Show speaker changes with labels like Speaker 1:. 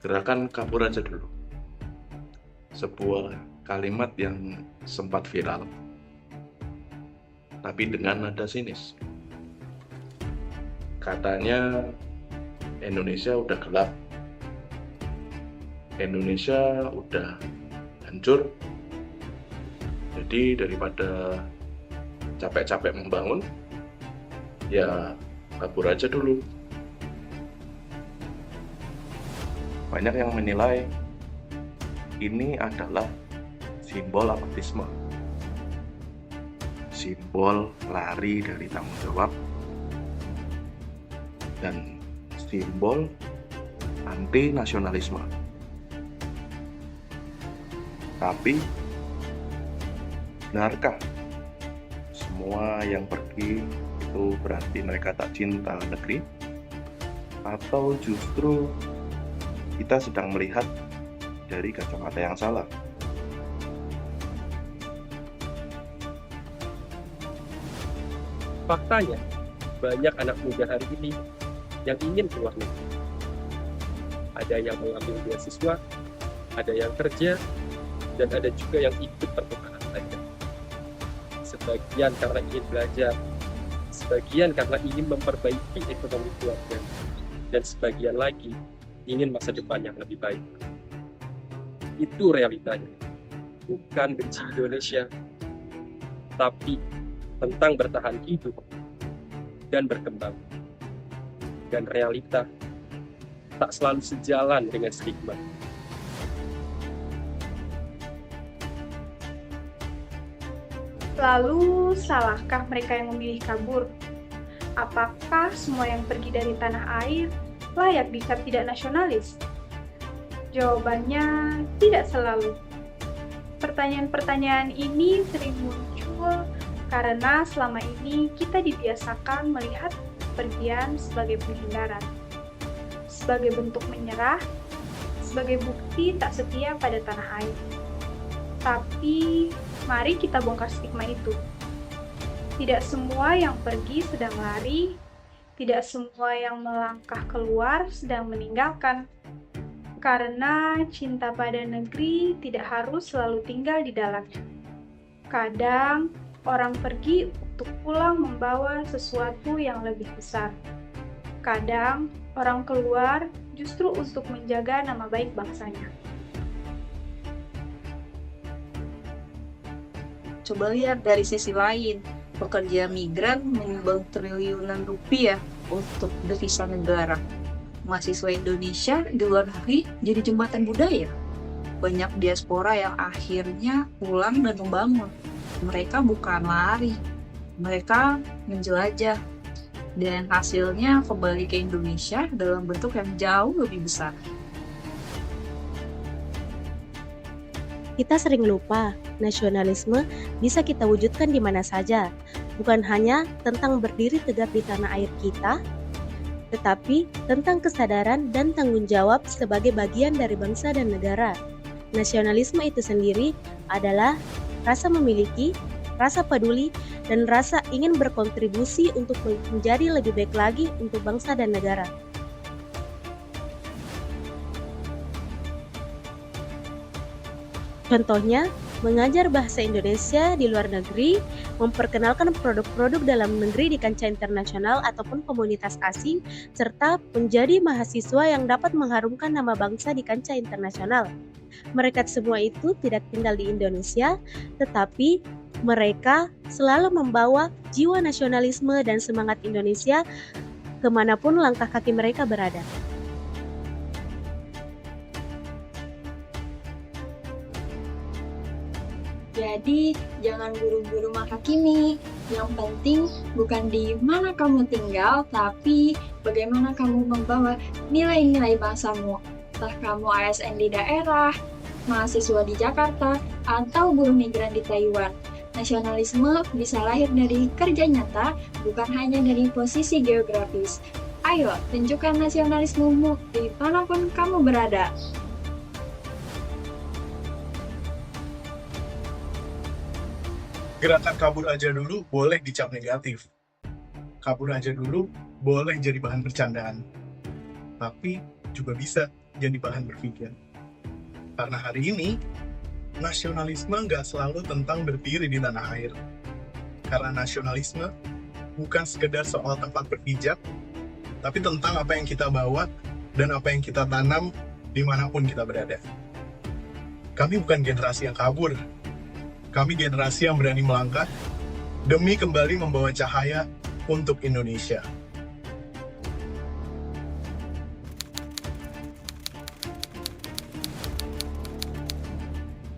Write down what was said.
Speaker 1: Gerakan kabur aja dulu. Sebuah kalimat yang sempat viral, tapi dengan nada sinis. Katanya Indonesia udah gelap, Indonesia udah hancur, jadi daripada capek-capek membangun, ya kabur aja dulu. Banyak yang menilai ini adalah simbol apatisme, simbol lari dari tanggung jawab, dan simbol anti nasionalisme. Tapi benarkah semua yang pergi itu berarti mereka tak cinta negeri? Atau justru kita sedang melihat dari kacamata yang salah?
Speaker 2: Faktanya, banyak anak muda hari ini yang ingin keluar negeri. Ada yang mengambil beasiswa, ada yang kerja, dan ada juga yang ikut pertukaran belajar. Sebagian karena ingin belajar, sebagian karena ingin memperbaiki ekonomi keluarga, dan sebagian lagi ingin masa depan yang lebih baik. Itu realitanya. Bukan benci Indonesia, tapi tentang bertahan hidup dan berkembang. Dan realita tak selalu sejalan dengan stigma.
Speaker 3: Lalu, salahkah mereka yang memilih kabur? Apakah semua yang pergi dari tanah air layak dicap tidak nasionalis? Jawabannya tidak selalu. Pertanyaan-pertanyaan ini sering muncul karena selama ini kita dibiasakan melihat pergian sebagai penghindaran, sebagai bentuk menyerah, sebagai bukti tak setia pada tanah air. Tapi, mari kita bongkar stigma itu. Tidak semua yang pergi sedang lari, tidak semua yang melangkah keluar sedang meninggalkan. Karena cinta pada negeri tidak harus selalu tinggal di dalamnya. Kadang, orang pergi untuk pulang membawa sesuatu yang lebih besar. Kadang, orang keluar justru untuk menjaga nama baik bangsanya.
Speaker 4: Coba lihat dari sisi lain, pekerja migran menyumbang triliunan rupiah untuk devisa negara. Mahasiswa Indonesia di luar negeri jadi jembatan budaya. Banyak diaspora yang akhirnya pulang dan membangun. Mereka bukan lari, mereka menjelajah. Dan hasilnya kembali ke Indonesia dalam bentuk yang jauh lebih besar.
Speaker 5: Kita sering lupa, nasionalisme bisa kita wujudkan di mana saja, bukan hanya tentang berdiri tegak di tanah air kita, tetapi tentang kesadaran dan tanggung jawab sebagai bagian dari bangsa dan negara. Nasionalisme itu sendiri adalah rasa memiliki, rasa peduli, dan rasa ingin berkontribusi untuk menjadi lebih baik lagi untuk bangsa dan negara. Contohnya, mengajar bahasa Indonesia di luar negeri, memperkenalkan produk-produk dalam negeri di kancah internasional ataupun komunitas asing, serta menjadi mahasiswa yang dapat mengharumkan nama bangsa di kancah internasional. Mereka semua itu tidak tinggal di Indonesia, tetapi mereka selalu membawa jiwa nasionalisme dan semangat Indonesia kemanapun langkah kaki mereka berada.
Speaker 6: Jadi, jangan buru-buru menghakimi. Yang penting bukan di mana kamu tinggal, tapi bagaimana kamu membawa nilai-nilai bangsamu. Entah kamu ASN di daerah, mahasiswa di Jakarta, atau buruh migran di Taiwan. Nasionalisme bisa lahir dari kerja nyata, bukan hanya dari posisi geografis. Ayo, tunjukkan nasionalismemu di manapun kamu berada.
Speaker 7: Gerakan kabur aja dulu boleh dicap negatif. Kabur aja dulu boleh jadi bahan bercandaan. Tapi juga bisa jadi bahan berpikir. Karena hari ini, nasionalisme nggak selalu tentang berdiri di tanah air. Karena nasionalisme bukan sekedar soal tempat berpijak, tapi tentang apa yang kita bawa dan apa yang kita tanam dimanapun kita berada. Kami bukan generasi yang kabur. Kami generasi yang berani melangkah demi kembali membawa cahaya untuk Indonesia.